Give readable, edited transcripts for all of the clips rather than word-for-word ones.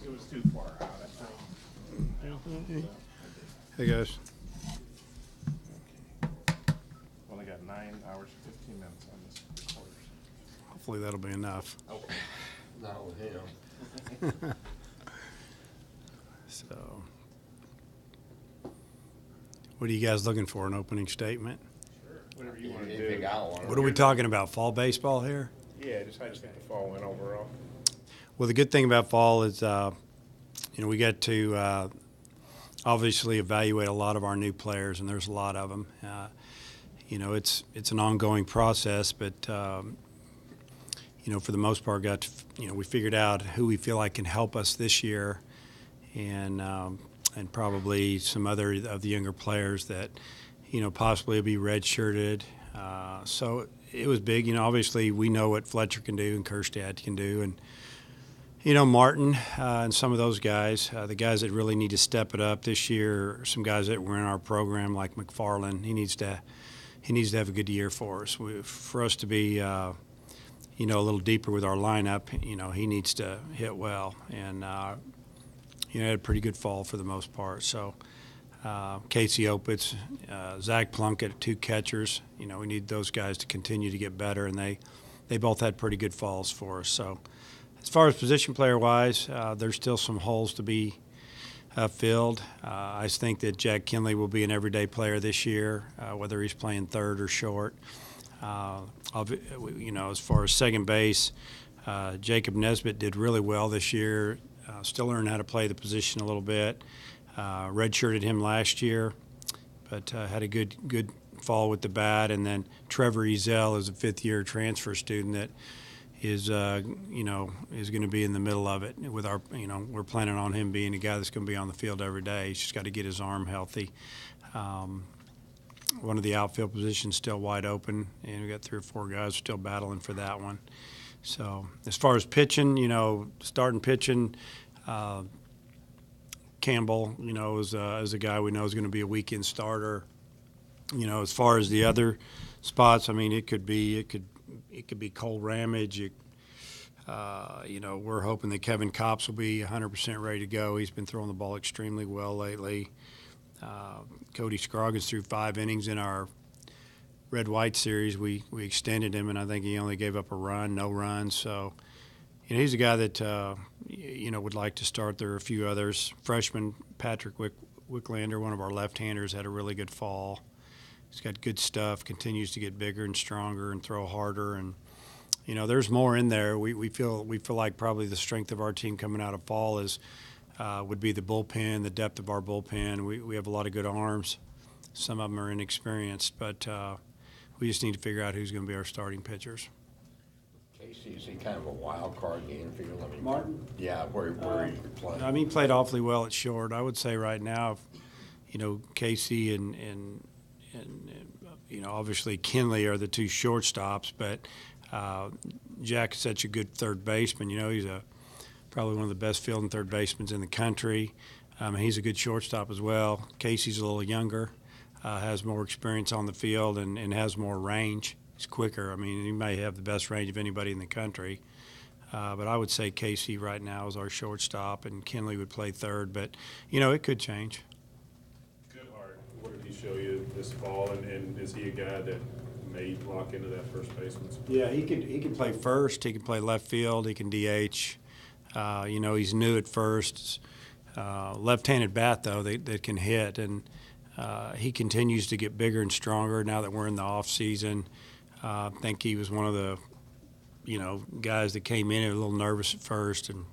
It was too far out, I think. Hey, guys. Only got 9 hours, 15 minutes on this recorder. Hopefully that'll be enough. Okay. Not with him. So, what are you guys looking for, an opening statement? Sure. Whatever you want to Anything do. I want. What are we talking about, fall baseball here? Yeah, just how you think the fall went overall. Well, the good thing about fall is, we get to obviously evaluate a lot of our new players, and there's a lot of them. It's an ongoing process, but for the most part, we figured out who we feel like can help us this year, and probably some other of the younger players that possibly will be redshirted. So it was big. Obviously we know what Fletcher can do and Kerstad can do, and Martin and some of those guys, the guys that really need to step it up this year, are some guys that were in our program like McFarland. He needs to have a good year for us. For us to be a little deeper with our lineup, he needs to hit well, and had a pretty good fall for the most part. So Casey Opitz, Zach Plunkett, 2 catchers. We need those guys to continue to get better, and they both had pretty good falls for us. So as far as position player-wise, there's still some holes to be filled. I think that Jack Kinley will be an everyday player this year, whether he's playing third or short. As far as second base, Jacob Nesbitt did really well this year. Still learning how to play the position a little bit. Redshirted him last year, but had a good fall with the bat. And then Trevor Ezel is a 5th-year transfer student that is going to be in the middle of it with our, we're planning on him being a guy that's going to be on the field every day. He's just got to get his arm healthy. One of the outfield positions still wide open, and we got 3 or 4 guys still battling for that one. So as far as pitching, starting pitching, Campbell, is a guy we know is going to be a weekend starter. As far as the other spots, I mean, it could be Cole Ramage. We're hoping that Kevin Kopps will be 100% ready to go. He's been throwing the ball extremely well lately. Cody Scroggins threw 5 innings in our Red-White series. We extended him, and I think he only gave up no runs. So, he's a guy that, would like to start. There are a few others. Freshman Patrick Wicklander, one of our left-handers, had a really good fall. He's got good stuff, continues to get bigger and stronger and throw harder. And, there's more in there. We feel like probably the strength of our team coming out of fall would be the bullpen, the depth of our bullpen. We have a lot of good arms. Some of them are inexperienced, but we just need to figure out who's going to be our starting pitchers. Casey, is he kind of a wild card in the infield? I mean, Martin? Yeah, where he playing? He played awfully well at short. I would say right now, Casey and obviously Kinley are the 2 shortstops, but Jack is such a good third baseman. He's probably one of the best fielding third basemen in the country. He's a good shortstop as well. Casey's a little younger, has more experience on the field, and has more range. He's quicker. I mean, he may have the best range of anybody in the country. But I would say Casey right now is our shortstop, and Kinley would play third. But, it could change. Goodhart, what did he show you this fall, and is he a guy that may lock into that first baseman spot? Yeah, he could play first. He can play left field. He can DH. He's new at first. Left-handed bat, though, that can hit. And he continues to get bigger and stronger now that we're in the off season. I think he was one of the, guys that came in a little nervous at first and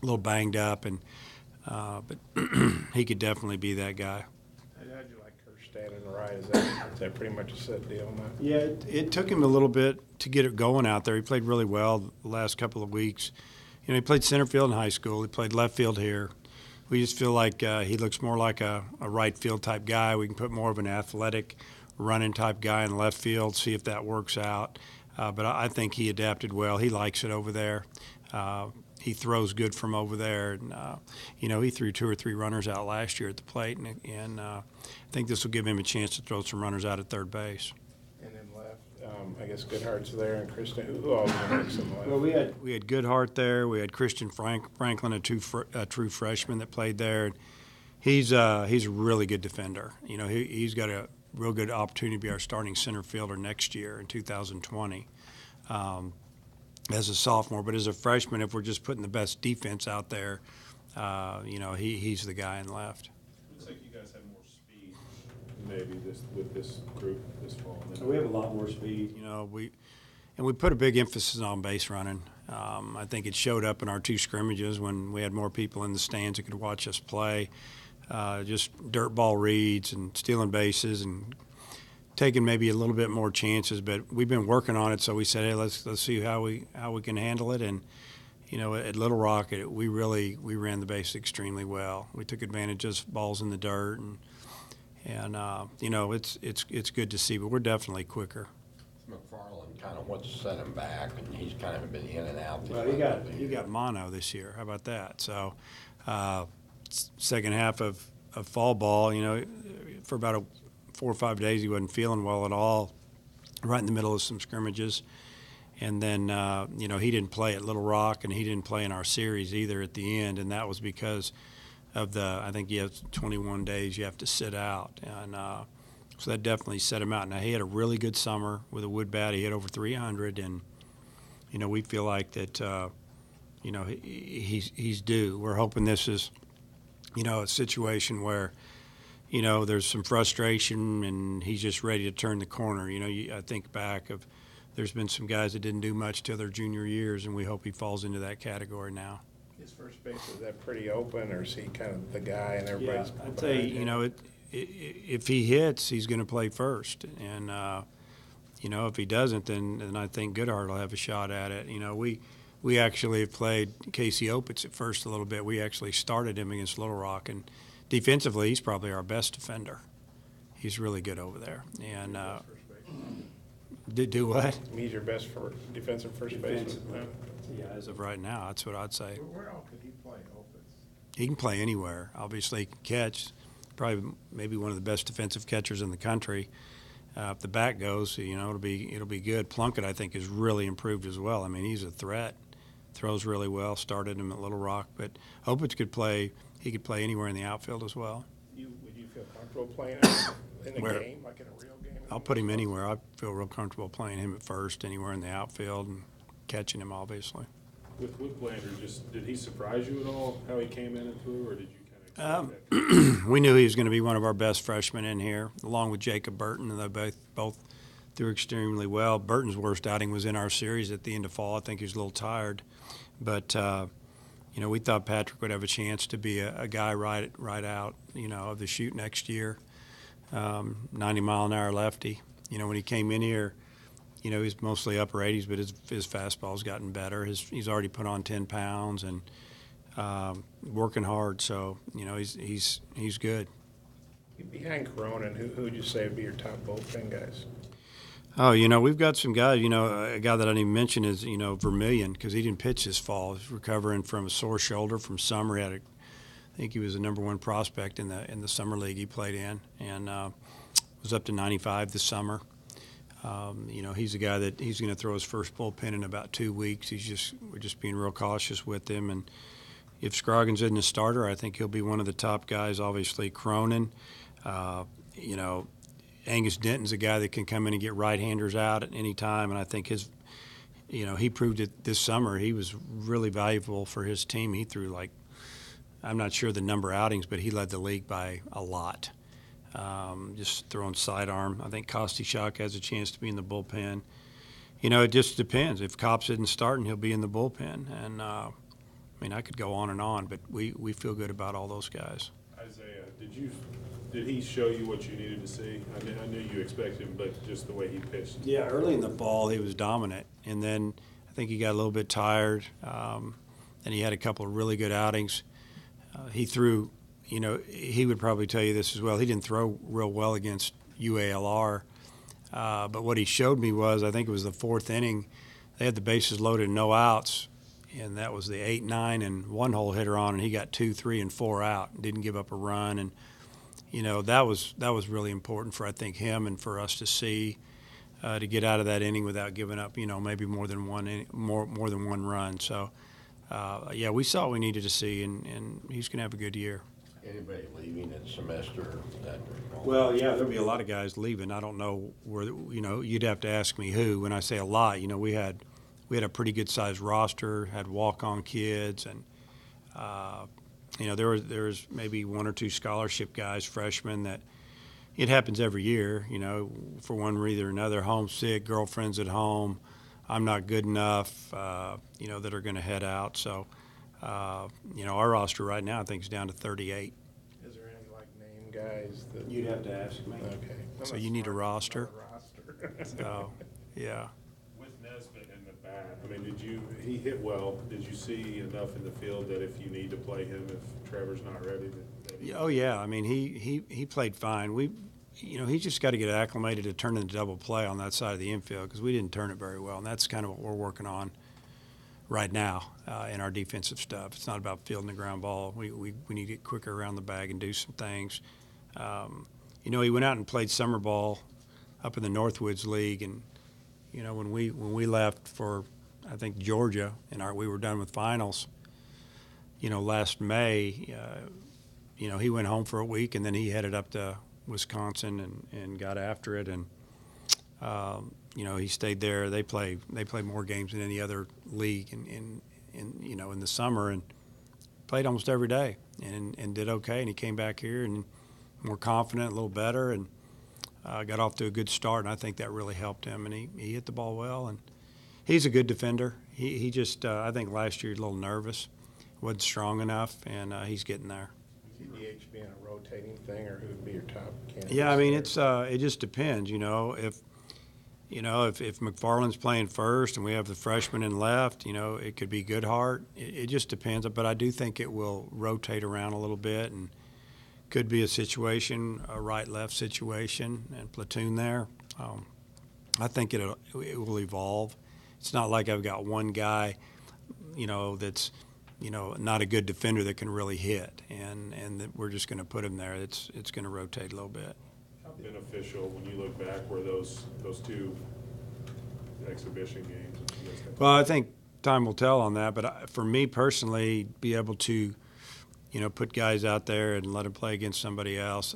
a little banged up, but he could definitely be that guy. How'd you like Kerstad in the right? Is that pretty much a set deal now? Yeah, it took him a little bit to get it going out there. He played really well the last couple of weeks. He played center field in high school. He played left field here. We just feel like he looks more like a right field type guy. We can put more of an athletic running type guy in left field, see if that works out. But I think he adapted well. He likes it over there. He throws good from over there. And, he threw 2 or 3 runners out last year at the plate, and I think this will give him a chance to throw some runners out at third base. And then left, I guess Goodhart's there and Kristen. Who all makes them left? Well, we had Goodhart there. We had Christian Franklin, a true freshman that played there. He's a really good defender. You know, he's got a real good opportunity to be our starting center fielder next year in 2020 as a sophomore. But as a freshman, if we're just putting the best defense out there, you know, he's the guy in left. Looks like you guys have more speed maybe with this group this fall. We have a lot more speed. You know, we put a big emphasis on base running. I think it showed up in our two scrimmages when we had more people in the stands that could watch us play. Just dirt ball reads and stealing bases and taking maybe a little bit more chances. But we've been working on it, so we said, hey, let's see how we can handle it. And you know, at Little Rock, we ran the base extremely well. We took advantage of balls in the dirt, and you know, it's good to see. But we're definitely quicker. McFarland kind of what's set him back, and he's kind of been in and out. Well, he got mono this year. How about that? So, second half of fall ball, you know, for about 4 or 5 days he wasn't feeling well at all. Right in the middle of some scrimmages, and then you know, he didn't play at Little Rock, and he didn't play in our series either at the end, and that was because of I think you have 21 days you have to sit out, and so that definitely set him out. Now, he had a really good summer with a wood bat. He hit over 300, and you know, we feel like that you know, he's due. We're hoping this is, you know, a situation where, you know, there's some frustration and he's just ready to turn the corner. You know, I think back of there's been some guys that didn't do much till their junior years, and we hope he falls into that category now. His first base, is that pretty open, or is he kind of the guy and everybody's? Yeah, I'd say, you know, if he hits, he's going to play first, and you know, if he doesn't, then I think Goodhart will have a shot at it. You know, we actually have played Casey Opitz at first a little bit. We actually started him against Little Rock, and defensively, he's probably our best defender. He's really good over there, and do what? He's your best for defensive first baseman. Yeah, as of right now, that's what I'd say. Where else could he play? Opitz? He can play anywhere. Obviously, he can catch. Probably maybe one of the best defensive catchers in the country. If the bat goes, you know, it'll be good. Plunkett, I think, has really improved as well. I mean, he's a threat. Throws really well. Started him at Little Rock, but Opitz could play. He could play anywhere in the outfield as well. Would you feel comfortable playing in a game, like in a real game? I'll put him anywhere. I feel real comfortable playing him at first, anywhere in the outfield, and catching him, obviously. With Blander, did he surprise you at all, how he came in and threw, or did you kind of expect that? We knew he was going to be one of our best freshmen in here, along with Jacob Burton, and they both threw extremely well. Burton's worst outing was in our series at the end of fall. I think he was a little tired. But, you know, we thought Patrick would have a chance to be a guy right out, you know, of the chute next year. 90-mile-an-hour lefty. You know, when he came in here, you know, he's mostly upper 80s, but his fastball's gotten better. He's already put on 10 pounds and working hard. So, you know, he's good. Behind Cronin, who would you say would be your top bullpen guys? Oh, you know, we've got some guys. You know, a guy that I didn't even mention is, you know, Vermillion, because he didn't pitch this fall. He's recovering from a sore shoulder from summer. I think he was the #1 prospect in the summer league he played in, and was up to 95 this summer. You know, he's a guy that he's going to throw his first bullpen in about 2 weeks. We're just being real cautious with him. And if Scroggins isn't a starter, I think he'll be one of the top guys. Obviously, Cronin. You know, Angus Denton's a guy that can come in and get right-handers out at any time, and I think he proved it this summer. He was really valuable for his team. He threw I'm not sure the number of outings, but he led the league by a lot. Just throwing sidearm. I think Kostychuk has a chance to be in the bullpen. You know, it just depends. If Kops isn't starting, he'll be in the bullpen. And, I mean, I could go on, but we feel good about all those guys. Isaiah, did he show you what you needed to see? I knew you expected him, but just the way he pitched. Yeah, early in the fall he was dominant, and then I think he got a little bit tired, and he had a couple of really good outings. He threw, you know, he would probably tell you this as well. He didn't throw real well against UALR, but what he showed me was, I think it was the 4th inning, they had the bases loaded, no outs, and that was the 8, 9, and 1-hole hitter on, and he got 2, 3, and 4 out, didn't give up a run, and you know, that was really important for, I think, him and for us to see. to get out of that inning without giving up, maybe more than one run. So, yeah, we saw what we needed to see, and he's going to have a good year. Anybody leaving in semester that? Well, yeah, there'll be a lot of guys leaving. I don't know where, you'd have to ask me who. When I say a lot, we had a pretty good sized roster, had walk-on kids, and there was maybe one or two scholarship guys, freshmen, that it happens every year. For one reason or another, homesick, girlfriends at home, I'm not good enough. That are going to head out. So, our roster right now I think is down to 38. Is there any like name guys that? You'd have to ask me. Okay. So you need a roster? Roster. So, yeah. With Nesbitt in the bat, I mean, he hit well. Did you see enough in the field that if you need to play him, if Trevor's not ready, that he? Oh yeah, I mean he played fine. He's just got to get acclimated to turning the double play on that side of the infield because we didn't turn it very well, and that's kind of what we're working on right now in our defensive stuff. It's not about fielding the ground ball. We need to get quicker around the bag and do some things. He went out and played summer ball up in the Northwoods League, and when we left for I think Georgia and we were done with finals. Last May. He went home for a week, and then he headed up to Wisconsin and got after it. And he stayed there. They play more games than any other league in the summer, and played almost every day and did okay. And he came back here and more confident, a little better, and got off to a good start. And I think that really helped him. And he hit the ball well, and he's a good defender. He just I think last year he was a little nervous, wasn't strong enough, and he's getting there. DH being a rotating thing, or who would be your top candidate? Yeah, I mean it just depends. If McFarland's playing first and we have the freshman in left, it could be Goodhart. It just depends. But I do think it will rotate around a little bit, and could be a situation, a right-left situation, and platoon there. I think it will evolve. It's not like I've got one guy, that's not a good defender that can really hit, and that we're just going to put him there. It's going to rotate a little bit. How beneficial, when you look back, were those two exhibition games? Well, I think time will tell on that, but for me personally, be able to, put guys out there and let them play against somebody else,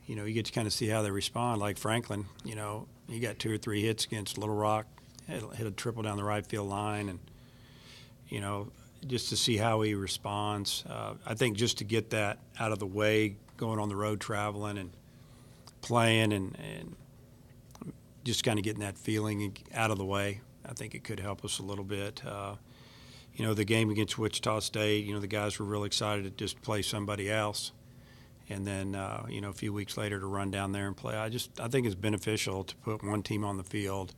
you get to kind of see how they respond. Like Franklin, he got 2 or 3 hits against Little Rock, hit a triple down the right field line, and, just to see how he responds. I think just to get that out of the way, going on the road traveling and playing and just kind of getting that feeling out of the way, I think it could help us a little bit. The game against Wichita State, the guys were real excited to just play somebody else. And then, a few weeks later to run down there and play. I think it's beneficial to put one team on the field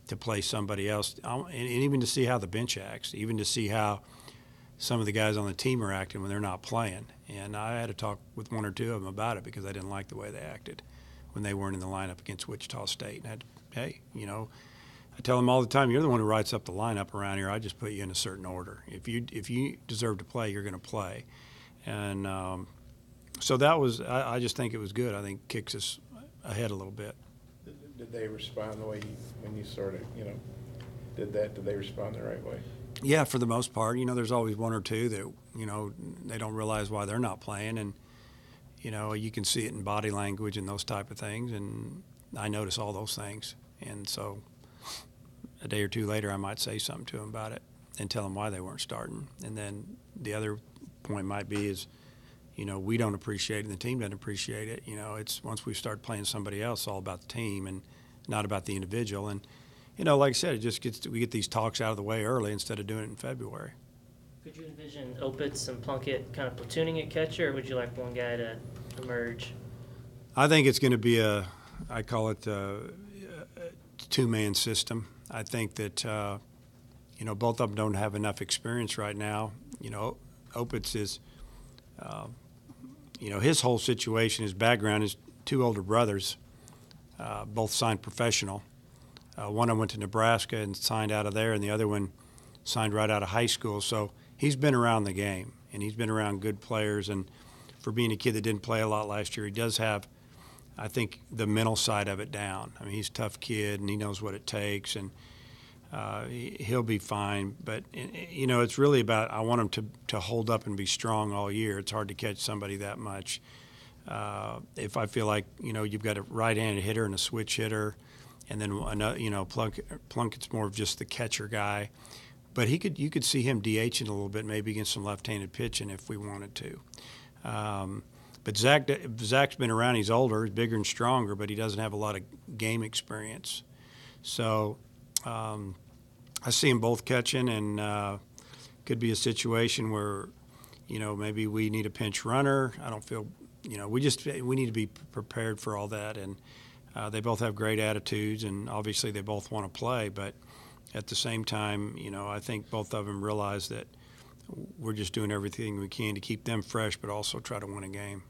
to play somebody else, and even to see how the bench acts, even to see how some of the guys on the team are acting when they're not playing. And I had to talk with one or two of them about it because I didn't like the way they acted when they weren't in the lineup against Wichita State. And I tell them all the time, you're the one who writes up the lineup around here. I just put you in a certain order. If you deserve to play, you're going to play. And so that was, I just think it was good. I think kicks us ahead a little bit. Did they respond the way when you sort of, did they respond the right way? Yeah, for the most part. There's always one or two that, they don't realize why they're not playing. And, you can see it in body language and those type of things. And I notice all those things. And so a day or two later, I might say something to them about it and tell them why they weren't starting. And then the other point might be is, we don't appreciate it and the team doesn't appreciate it. It's once we start playing somebody else, it's all about the team and not about the individual. And, like I said, it just we get these talks out of the way early instead of doing it in February. Could you envision Opitz and Plunkett kind of platooning at catcher, or would you like one guy to emerge? I think it's going to be I call it a two-man system. I think that, both of them don't have enough experience right now. Opitz is, his whole situation, his background is 2 older brothers, both signed professional. One of them went to Nebraska and signed out of there, and the other one signed right out of high school. So he's been around the game, and he's been around good players. And for being a kid that didn't play a lot last year, he does have I think, the mental side of it down. I mean, he's a tough kid, and he knows what it takes, and he'll be fine. But, you know, it's really about, I want him to hold up and be strong all year. It's hard to catch somebody that much. If I feel like, you know, you've got a right-handed hitter and a switch hitter, and then another, you know, Plunkett's more of just the catcher guy. But you could see him DHing a little bit, maybe against some left-handed pitching if we wanted to. But Zach's been around. He's older, he's bigger and stronger, but he doesn't have a lot of game experience. So I see them both catching, and could be a situation where, you know, maybe we need a pinch runner. I don't feel, you know, we need to be prepared for all that. And they both have great attitudes, and obviously they both want to play. But at the same time, you know, I think both of them realize that we're just doing everything we can to keep them fresh, but also try to win a game.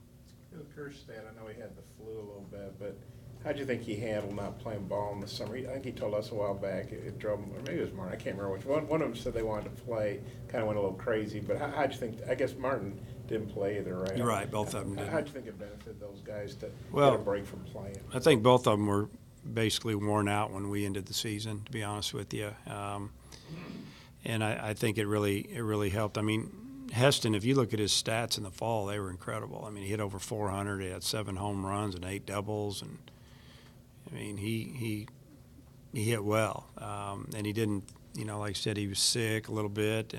Bill Kirstead, I know he had the flu a little bit, but how do you think he handled not playing ball in the summer? I think he told us a while back it drove him, or maybe it was Martin, I can't remember which one. One of them said they wanted to play, kind of went a little crazy. But how do you think? I guess Martin didn't play either, right? You're right, both of them didn't. How do you think it benefited those guys to Well, get a break from playing? I think both of them were basically worn out when we ended the season, to be honest with you. And I think it really helped. I mean, Heston, if you look at his stats in the fall, they were incredible. I mean, he hit over 400. He had 7 home runs and 8 doubles, and I mean, he hit well. And he didn't, you know, like I said, he was sick a little bit,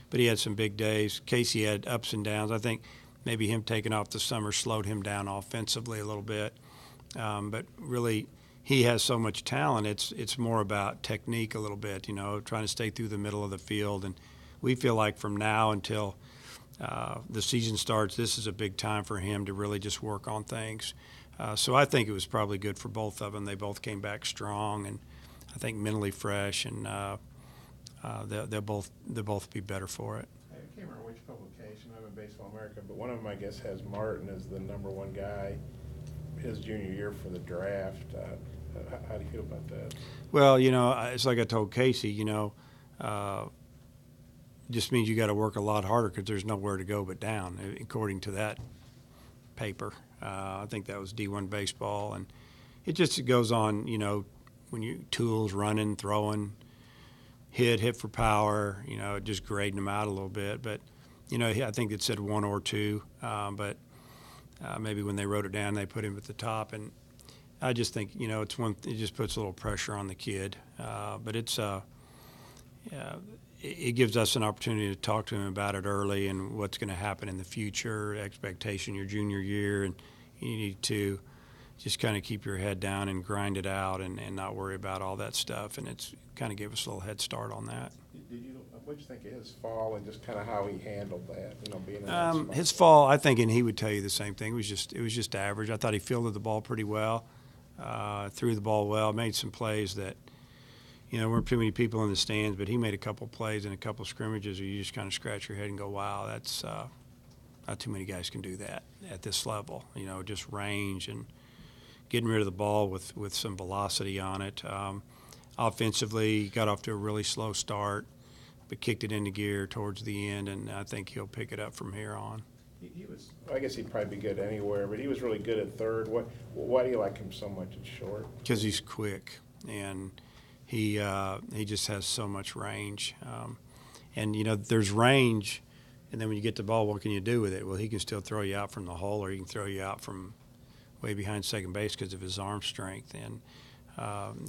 but he had some big days. Casey had ups and downs. I think maybe him taking off the summer slowed him down offensively a little bit. But really, he has so much talent. It's more about technique a little bit, you know, trying to stay through the middle of the field. And we feel like from now until the season starts, this is a big time for him to really just work on things. So I think it was probably good for both of them. They both came back strong, and I think mentally fresh, and they'll both be better for it. I can't remember which publication. I'm in Baseball America, but one of them, I guess, has Martin as the #1 guy his junior year for the draft. How do you feel about that? Well, you know, it's like I told Casey, you know, just means you got to work a lot harder because there's nowhere to go but down, according to that paper. I think that was D1 baseball, and it just goes on, you know, when you tools, running, throwing, hit for power, you know, just grading them out a little bit. But, you know, I think it said 1 or 2, but maybe when they wrote it down, they put him at the top. And I just think, you know, it just puts a little pressure on the kid. But it gives us an opportunity to talk to him about it early and what's going to happen in the future, expectation your junior year, and you need to just kind of keep your head down and grind it out and not worry about all that stuff. And it's kind of gave us a little head start on that. What did you think of his fall and just kind of how he handled that, you know, being in that spot? His fall, I think, and he would tell you the same thing, it was just average. I thought he fielded the ball pretty well, threw the ball well, made some plays that, you know, weren't too many people in the stands, but he made a couple plays and a couple scrimmages where you just kind of scratch your head and go, wow, that's not too many guys can do that at this level. You know, just range and getting rid of the ball with some velocity on it. Offensively, he got off to a really slow start, but kicked it into gear towards the end, and I think he'll pick it up from here on. He was, I guess he'd probably be good anywhere, but he was really good at third. Why do you like him so much at short? Because he's quick, and he just has so much range. And, you know, there's range, and then when you get the ball, what can you do with it? Well, he can still throw you out from the hole, or he can throw you out from way behind second base because of his arm strength. And,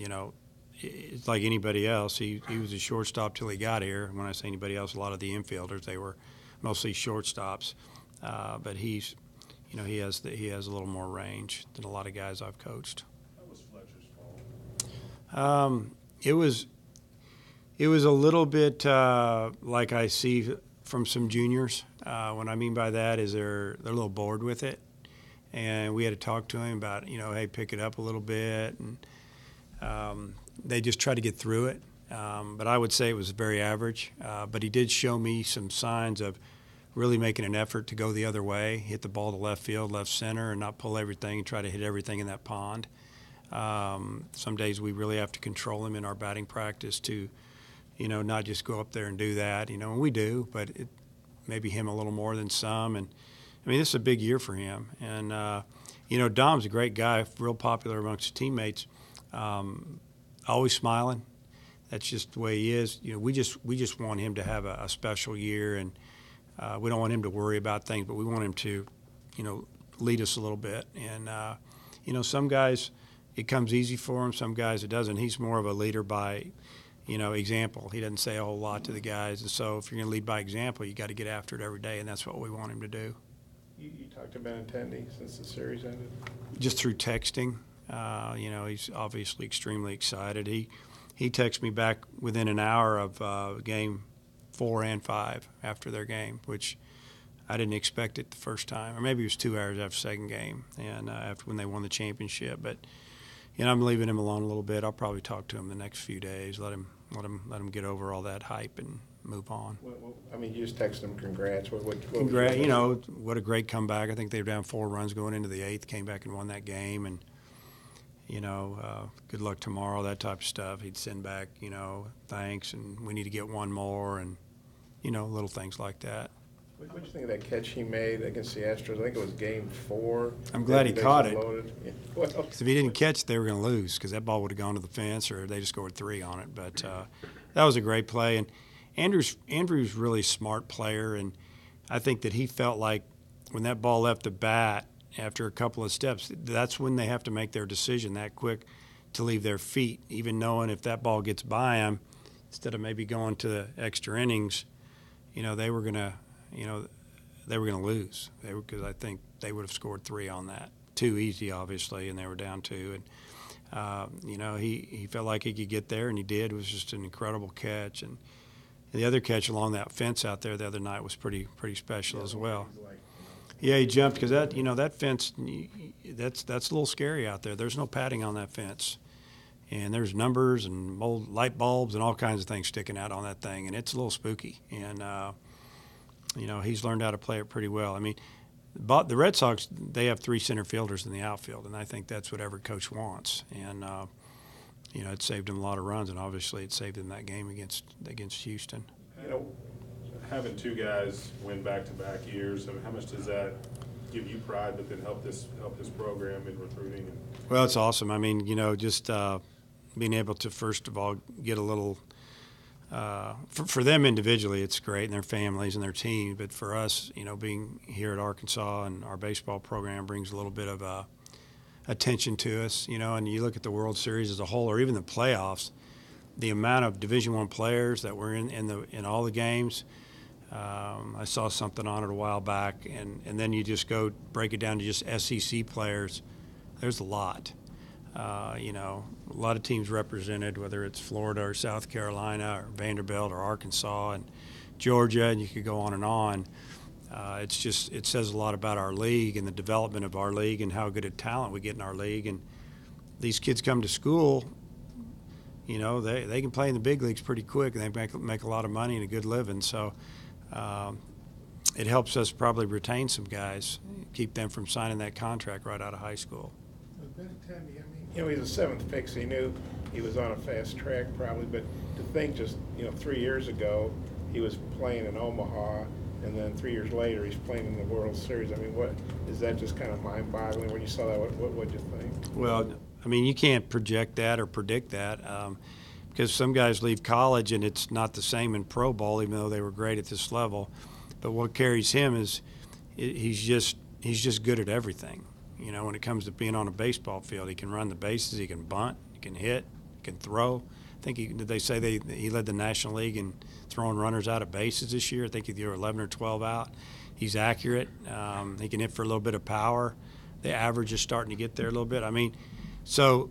you know, it's like anybody else. He was a shortstop till he got here. When I say anybody else, a lot of the infielders, they were mostly shortstops. But he's, you know, he has a little more range than a lot of guys I've coached. How was Fletcher's fall? It was a little bit like I see from some juniors. What I mean by that is they're a little bored with it, and we had to talk to him about, you know, hey, pick it up a little bit, and they just try to get through it. But I would say it was very average. But he did show me some signs of really making an effort to go the other way, hit the ball to left field, left center, and not pull everything and try to hit everything in that pond. Some days we really have to control him in our batting practice to, you know, not just go up there and do that, you know, and we do, but maybe him a little more than some. And I mean, this is a big year for him. And You know, Dom's a great guy, real popular amongst his teammates. Always smiling. That's just the way he is. You know, we just want him to have a special year, and we don't want him to worry about things, but we want him to, you know, lead us a little bit. And you know, some guys it comes easy for him. Some guys it doesn't. He's more of a leader by, you know, example. He doesn't say a whole lot to the guys, and so if you're going to lead by example, you got to get after it every day, and that's what we want him to do. You talked to Benintendi since the series ended? Just through texting. You know, he's obviously extremely excited. He texted me back within an hour of game 4 and 5 after their game, which I didn't expect it the first time, or maybe it was 2 hours after the second game, and after when they won the championship. But you know, I'm leaving him alone a little bit. I'll probably talk to him the next few days, let him get over all that hype and move on. I mean, you just text him congrats. Congrats, you know, what a great comeback. I think they were down 4 runs going into the 8th, came back and won that game, and you know, good luck tomorrow, that type of stuff. He'd send back, you know, thanks, and we need to get one more, and you know, little things like that. What do you think of that catch he made against the Astros? I think it was game 4. I'm glad he caught it. Yeah. Well, 'Cause if he didn't catch it, they were going to lose, because that ball would have gone to the fence, or they just scored 3 on it. But that was a great play. And Andrew's really a smart player, and I think that he felt like when that ball left the bat after a couple of steps, that's when they have to make their decision that quick to leave their feet, even knowing if that ball gets by them, instead of maybe going to the extra innings, you know, they were going to lose. Because I think they would have scored 3 on that. 2 easy, obviously, and they were down 2. And you know, he felt like he could get there, and he did. It was just an incredible catch. And the other catch along that fence out there the other night was pretty special as well. Yeah, he jumped, because that fence, that's a little scary out there. There's no padding on that fence, and there's numbers and old light bulbs and all kinds of things sticking out on that thing, and it's a little spooky. And you know, he's learned how to play it pretty well. I mean, but the Red Sox, they have 3 center fielders in the outfield, and I think that's what every coach wants. And you know, it saved him a lot of runs, and obviously it saved him that game against Houston. You know, Having 2 guys win back-to-back years, I mean, how much does that give you pride, but then help this program in recruiting? Well, it's awesome. I mean, you know, just being able to, first of all, get a little for them individually, it's great, and their families and their team. But for us, you know, being here at Arkansas and our baseball program brings a little bit of attention to us, you know. And you look at the World Series as a whole, or even the playoffs, the amount of Division I players that were in all the games. I saw something on it a while back, and then you just go break it down to just SEC players. There's a lot. You know, a lot of teams represented, whether it's Florida or South Carolina or Vanderbilt or Arkansas and Georgia, and you could go on and on. It says a lot about our league and the development of our league and how good a talent we get in our league. And these kids come to school, you know, they can play in the big leagues pretty quick, and they make a lot of money and a good living. So it helps us probably retain some guys, keep them from signing that contract right out of high school. Benintendi, I mean, you know, he's a 7th pick, so he knew he was on a fast track probably. But to think just, you know, 3 years ago he was playing in Omaha, and then 3 years later he's playing in the World Series. I mean, what is that? Just kind of mind-boggling when you saw that? What'd you think? Well, I mean, you can't project that or predict that, because some guys leave college and it's not the same in pro ball, even though they were great at this level. But what carries him is he's just good at everything. You know, when it comes to being on a baseball field, he can run the bases, he can bunt, he can hit, he can throw. I think did they say he led the National League in throwing runners out of bases this year? I think he threw 11 or 12 out. He's accurate. He can hit for a little bit of power. The average is starting to get there a little bit. I mean, so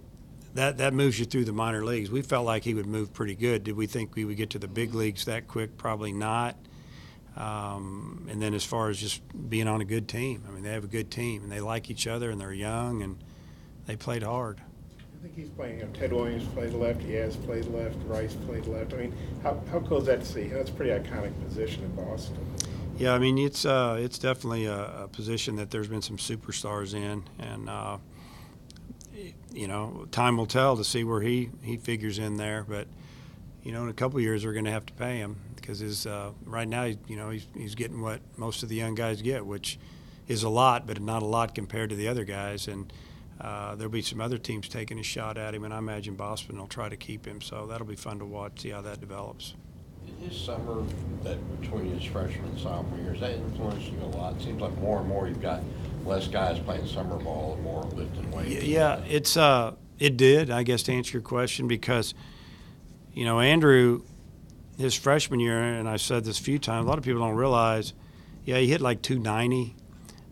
that moves you through the minor leagues. We felt like he would move pretty good. Did we think we would get to the big leagues that quick? Probably not. And then as far as just being on a good team, I mean, they have a good team, and they like each other, and they're young, and they played hard. I think he's playing, you know, Ted Williams played left, he has played left, Rice played left. I mean, how cool is that to see? That's a pretty iconic position in Boston. Yeah, I mean, it's definitely a position that there's been some superstars in, and you know, time will tell to see where he figures in there. But you know, in a couple of years, we're going to have to pay him, because his right now, you know, he's getting what most of the young guys get, which is a lot, but not a lot compared to the other guys. And there'll be some other teams taking a shot at him, and I imagine Boston will try to keep him. So that'll be fun to watch, see how that develops. His summer, that between his freshman and sophomore years, that influenced you a lot. It seems like more and more you've got less guys playing summer ball and more lifting weights. Yeah, it did, I guess, to answer your question, because, Andrew, his freshman year, and I've said this a few times, a lot of people don't realize, yeah, he hit like 290,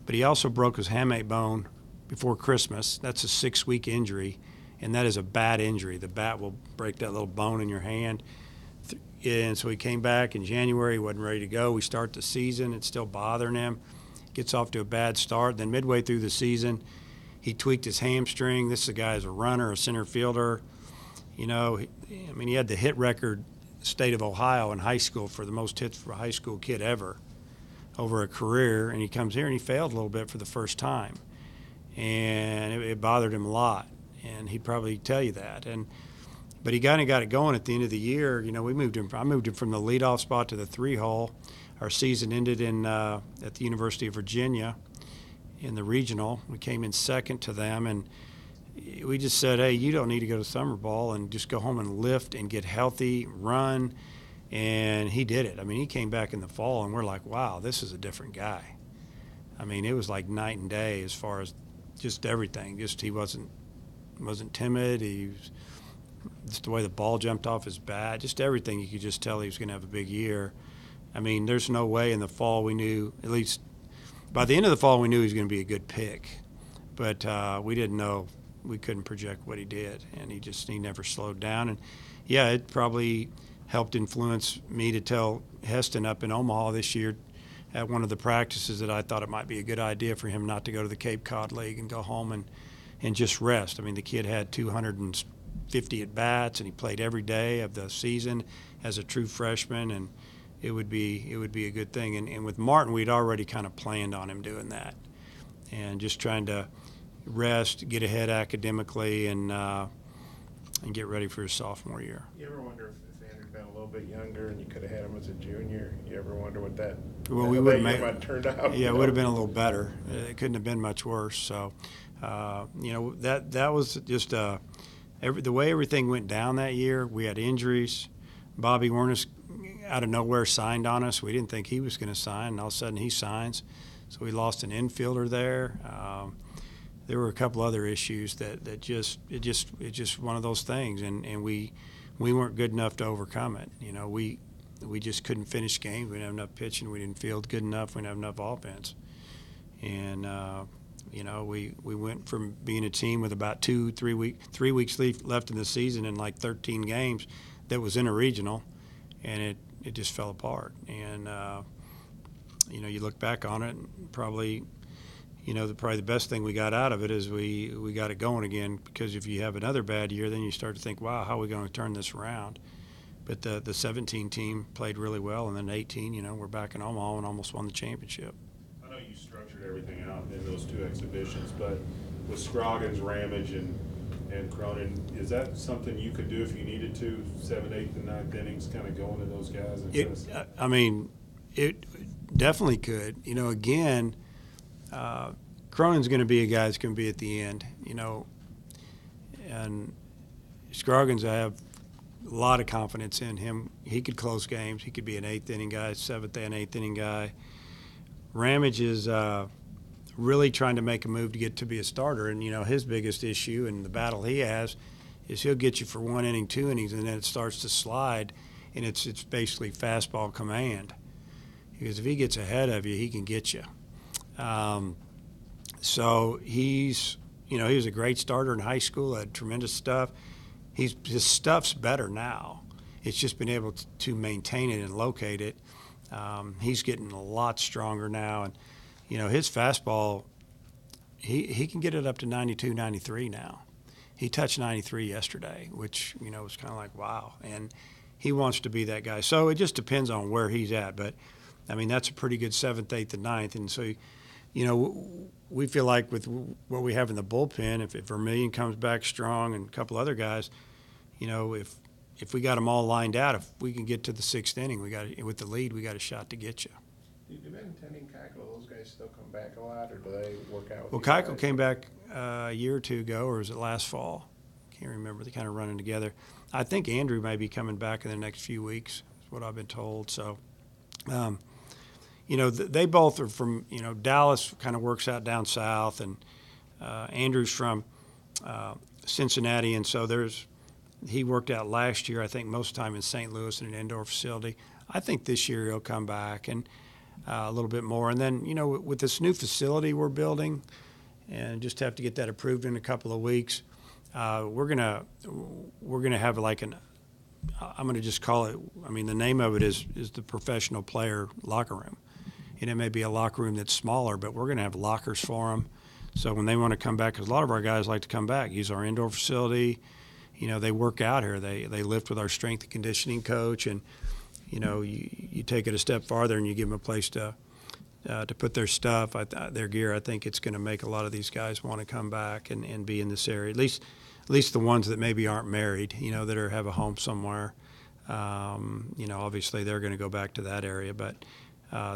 but he also broke his hamate bone before Christmas. That's a 6-week injury, and that is a bad injury. The bat will break that little bone in your hand. And so he came back in January, he wasn't ready to go. We start the season, it's still bothering him. Gets off to a bad start. Then midway through the season, he tweaked his hamstring. This is a guy who's a runner, a center fielder. He had the hit record state of Ohio in high school for the most hits for a high school kid ever over a career. And he comes here and he failed a little bit for the first time. And it bothered him a lot. And he'd probably tell you that. But he kind of got it going at the end of the year. I moved him from the leadoff spot to the 3-hole. Our season ended at the University of Virginia in the regional. We came in second to them, and we just said, hey, you don't need to go to summer ball, and just go home and lift and get healthy, run. And he did it. He came back in the fall, and we're like, wow, this is a different guy. It was like night and day as far as just everything. Just he wasn't timid. He was just the way the ball jumped off his bat, just everything. You could just tell he was going to have a big year. There's no way in the fall we knew, at least by the end of the fall, we knew he was going to be a good pick. But we didn't know, we couldn't project what he did. And he never slowed down. And, yeah, it probably helped influence me to tell Heston up in Omaha this year at one of the practices that I thought it might be a good idea for him not to go to the Cape Cod League and go home and just rest. The kid had 250 at-bats, and he played every day of the season as a true freshman, and it would be a good thing. And with Martin, we'd already kind of planned on him doing that, and just trying to rest, get ahead academically, and get ready for his sophomore year. You ever wonder if Andrew had been a little bit younger and you could have had him as a junior? You ever wonder what that We would might have turned out? Yeah, it would have been a little better. It couldn't have been much worse. So, that was just the way everything went down that year. We had injuries. Bobby Warnes out of nowhere signed on us. We didn't think he was going to sign, and all of a sudden he signs. So we lost an infielder there. There were a couple other issues that just one of those things, and we weren't good enough to overcome it. We just couldn't finish games. We didn't have enough pitching. We didn't field good enough. We didn't have enough offense, and we went from being a team with about 3 weeks left in the season and like 13 games that was in a regional, and it just fell apart. And you look back on it, and probably the best thing we got out of it is we got it going again, because if you have another bad year, then you start to think, wow, how are we going to turn this around? But the 17 team played really well, and then 18, we're back in Omaha and almost won the championship. I know you structured everything out in those two exhibitions, but with Scroggins, Ramage, and Cronin, is that something you could do if you needed to, 7th, 8th, and 9th innings, kind of going to those guys? It definitely could. Again, Cronin's going to be a guy that's going to be at the end, and Scroggins, I have a lot of confidence in him. He could close games. He could be an 8th inning guy, 7th and 8th inning guy. Ramage is really trying to make a move to get to be a starter, and his biggest issue and the battle he has is he'll get you for 1 inning, 2 innings, and then it starts to slide, and it's basically fastball command. Because if he gets ahead of you, he can get you. So he was a great starter in high school, had tremendous stuff. His stuff's better now. It's just been able to maintain it and locate it. He's getting a lot stronger now, and his fastball, he can get it up to 92, 93 now. He touched 93 yesterday, which was kind of like wow, and he wants to be that guy. So it just depends on where he's at, but that's a pretty good 7th, 8th, and 9th, and so we feel like with what we have in the bullpen, if Vermillion comes back strong and a couple other guys, if we got them all lined out, if we can get to the 6th inning, with the lead, we got a shot to get you. Do Ben Tending, Keuchel, those guys still come back a lot, or do they work out with Well, you guys? Keuchel came back a year or two ago, or was it last fall? Can't remember. They kind of running together. I think Andrew may be coming back in the next few weeks, is what I've been told. So, you know, they both are from, you know, Dallas kind of works out down south, and Andrew's from Cincinnati, and so he worked out last year, I think, most of the time in St. Louis in an indoor facility. I think this year he'll come back and a little bit more. And then, you know, with this new facility we're building, and just have to get that approved in a couple of weeks, we're gonna have like I'm gonna just call it, I mean, the name of it is the professional player locker room. And it may be a locker room that's smaller, but we're gonna have lockers for them. So when they want to come back, because a lot of our guys like to come back, use our indoor facility. You know, they work out here. They lift with our strength and conditioning coach, and you know, you take it a step farther and you give them a place to put their stuff, their gear. I think it's going to make a lot of these guys want to come back and be in this area. At least the ones that maybe aren't married, you know, that have a home somewhere. You know, obviously they're going to go back to that area, but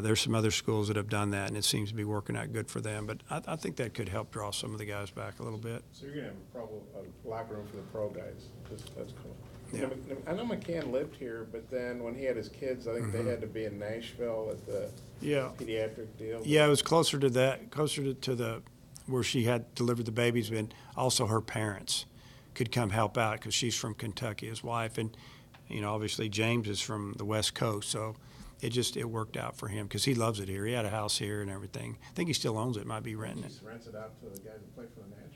there's some other schools that have done that, and it seems to be working out good for them. But I think that could help draw some of the guys back a little bit. So you're gonna have a locker room for the pro guys. That's cool. Yeah. I know McCann lived here, but then when he had his kids, I think they had to be in Nashville at the Yeah. pediatric deal. Yeah, it was closer to that, closer to the where she had delivered the babies, and also her parents could come help out because she's from Kentucky, his wife, and you know, obviously James is from the West Coast, so it worked out for him because he loves it here. He had a house here and everything. I think he still owns it, might be renting He it. just rents it out to the guys that play for the Naturals.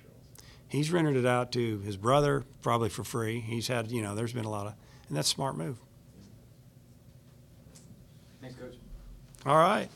He's rented it out to his brother, probably for free. He's had, you know, there's been a lot of, and that's a smart move. Thanks, Coach. All right.